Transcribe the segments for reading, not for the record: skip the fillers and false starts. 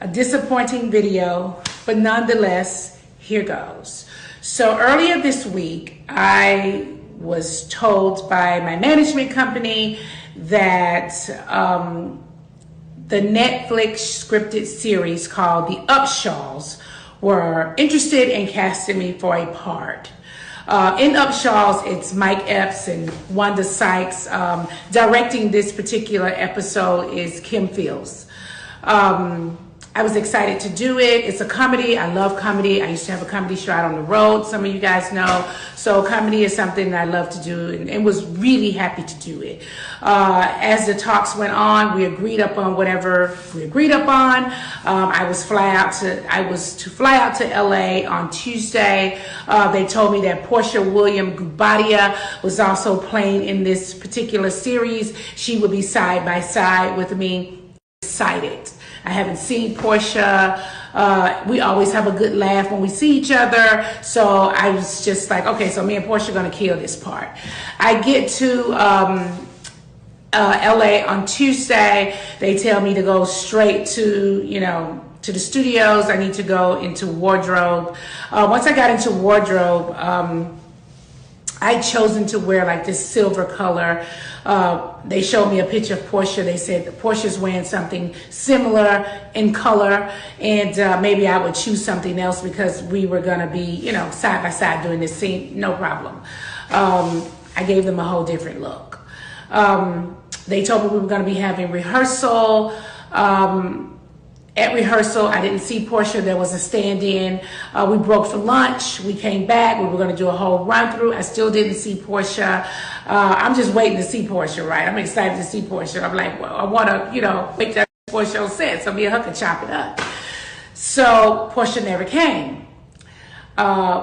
A disappointing video, but nonetheless, here goes. So earlier this week, I was told by my management company that the Netflix scripted series called The Upshaws were interested in casting me for a part. In Upshaws, it's Mike Epps and Wanda Sykes. Directing this particular episode is Kim Fields. I was excited to do it. It's a comedy. I love comedy. I used to have a comedy show out on the road, some of you guys know. So comedy is something that I love to do and was really happy to do it. As the talks went on, we agreed upon whatever we agreed upon. I was to fly out to LA on Tuesday. They told me that Porsha William Gubadia was also playing in this particular series. She would be side by side with me. Excited. I haven't seen Porsha. We always have a good laugh when we see each other. So I was just like, okay, so me and Porsha are going to kill this part. I get to LA on Tuesday. They tell me to go straight to, to the studios. I need to go into wardrobe. Once I got into wardrobe, I'd chosen to wear like this silver color. They showed me a picture of Porsha. They said that Portia's wearing something similar in color, and maybe I would choose something else because we were gonna be, side by side doing this scene, no problem. I gave them a whole different look. They told me we were gonna be having rehearsal. At rehearsal, I didn't see Porsha. There was a stand-in. We broke for lunch. We came back. We were going to do a whole run-through. I still didn't see Porsha. I'm just waiting to see Porsha, right? I'm excited to see Porsha. I'm like, well, I want to, wait till Porsha on set so me and her can chop it up. So Porsha never came.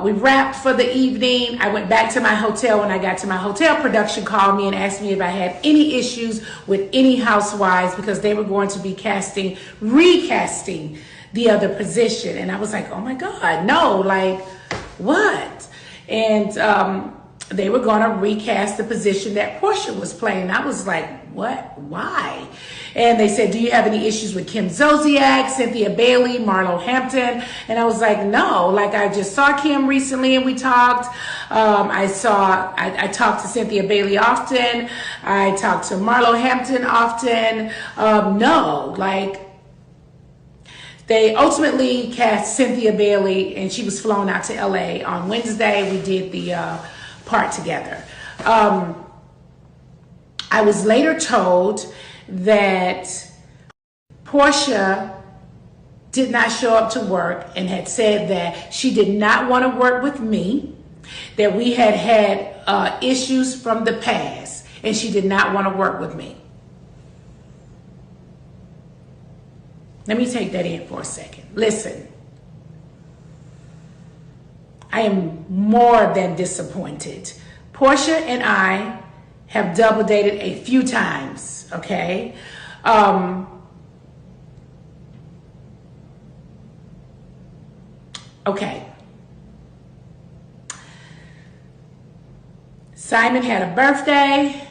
We wrapped for the evening. I went back to my hotel. When I got to my hotel, production called me and asked me if I had any issues with any housewives because they were going to be recasting the other position. And I was like, oh my God, no, like what? And they were going to recast the position that Porsha was playing. I was like, what? Why? And they said, do you have any issues with Kim Zolciak, Cynthia Bailey, Marlo Hampton? And I was like, no, like I just saw Kim recently and we talked. I talked to Cynthia Bailey often. I talked to Marlo Hampton often. No, like they ultimately cast Cynthia Bailey and she was flown out to LA on Wednesday. We did the part together. I was later told that Porsha did not show up to work and had said that she did not want to work with me, that we had issues from the past, and she did not want to work with me. Let me take that in for a second. Listen, I am more than disappointed. Porsha and I have double dated a few times, okay? Okay. Simon had a birthday.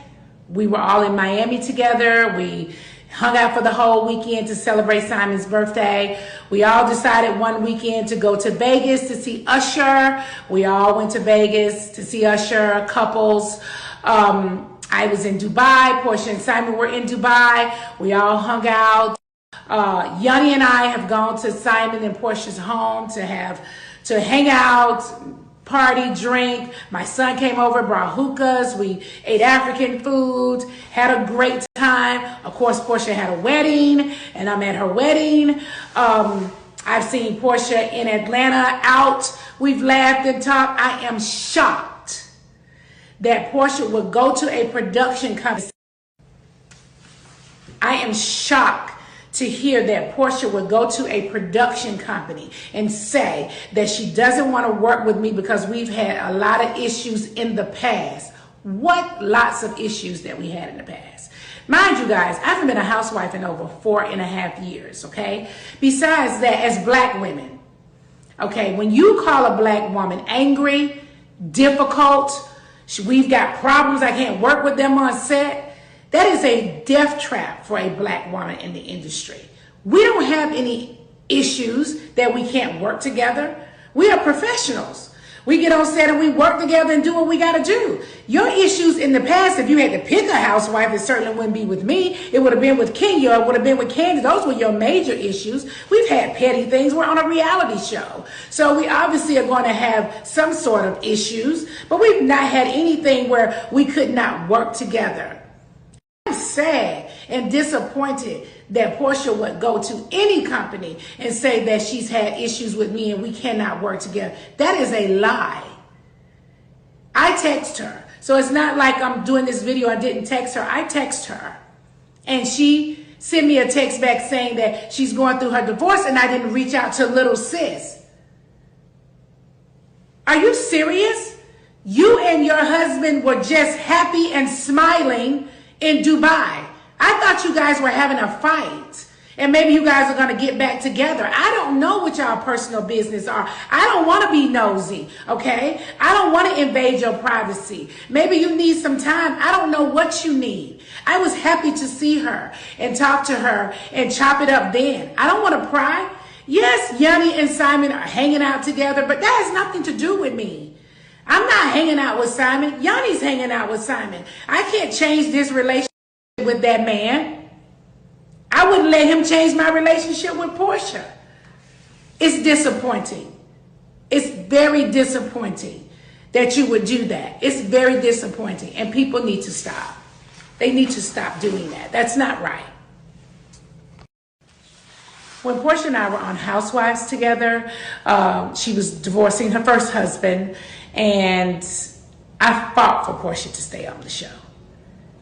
We were all in Miami together. We hung out for the whole weekend to celebrate Simon's birthday. We all decided one weekend to go to Vegas to see Usher. We all went to Vegas to see Usher, couples. I was in Dubai. Porsha and Simon were in Dubai. We all hung out. Yanni and I have gone to Simon and Porsha's home to hang out, party, drink. My son came over, brought hookahs. We ate African food, had a great time. Of course, Porsha had a wedding, and I'm at her wedding. I've seen Porsha in Atlanta out. We've laughed and talked. I am shocked that Porsha would go to a production company. I am shocked to hear that Porsha would go to a production company and say that she doesn't want to work with me because we've had a lot of issues in the past. What lots of issues that we had in the past. Mind you guys, I haven't been a housewife in over 4.5 years, okay? Besides that, as black women, okay, when you call a black woman angry, difficult, we've got problems, I can't work with them on set, that is a death trap for a black woman in the industry. We don't have any issues that we can't work together. We are professionals. We get on set and we work together and do what we got to do. Your issues in the past, if you had to pick a housewife, it certainly wouldn't be with me. It would have been with Kenya, or it would have been with Candy. Those were your major issues. We've had petty things. We're on a reality show. So we obviously are going to have some sort of issues, but we've not had anything where we could not work together. I'm sad and disappointed that Porsha would go to any company and say that she's had issues with me and we cannot work together. That is a lie. I text her. So it's not like I'm doing this video, I didn't text her. I text her. And she sent me a text back saying that she's going through her divorce and I didn't reach out to little sis. Are you serious? You and your husband were just happy and smiling in Dubai. I thought you guys were having a fight and maybe you guys are going to get back together. I don't know what y'all personal business are. I don't want to be nosy, okay? I don't want to invade your privacy. Maybe you need some time. I don't know what you need. I was happy to see her and talk to her and chop it up then. I don't want to pry. Yes, Yanni and Simon are hanging out together, but that has nothing to do with me. I'm not hanging out with Simon. Yanni's hanging out with Simon. I can't change this relationship with that man. I wouldn't let him change my relationship with Porsha. It's disappointing. It's very disappointing that you would do that. It's very disappointing, and people need to stop. They need to stop doing that. That's not right. When Porsha and I were on Housewives together, she was divorcing her first husband, and I fought for Porsha to stay on the show.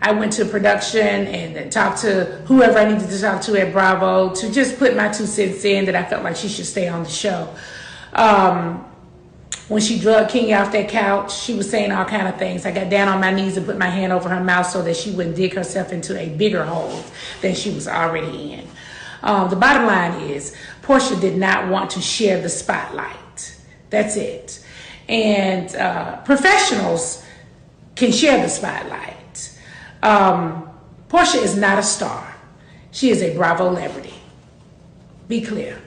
I went to production and talked to whoever I needed to talk to at Bravo to just put my 2 cents in that I felt like she should stay on the show. When she drugged Kenya off that couch, she was saying all kind of things. I got down on my knees and put my hand over her mouth so that she wouldn't dig herself into a bigger hole than she was already in. The bottom line is Porsha did not want to share the spotlight. That's it. And professionals can share the spotlight. Porsha is not a star. She is a Bravo celebrity. Be clear.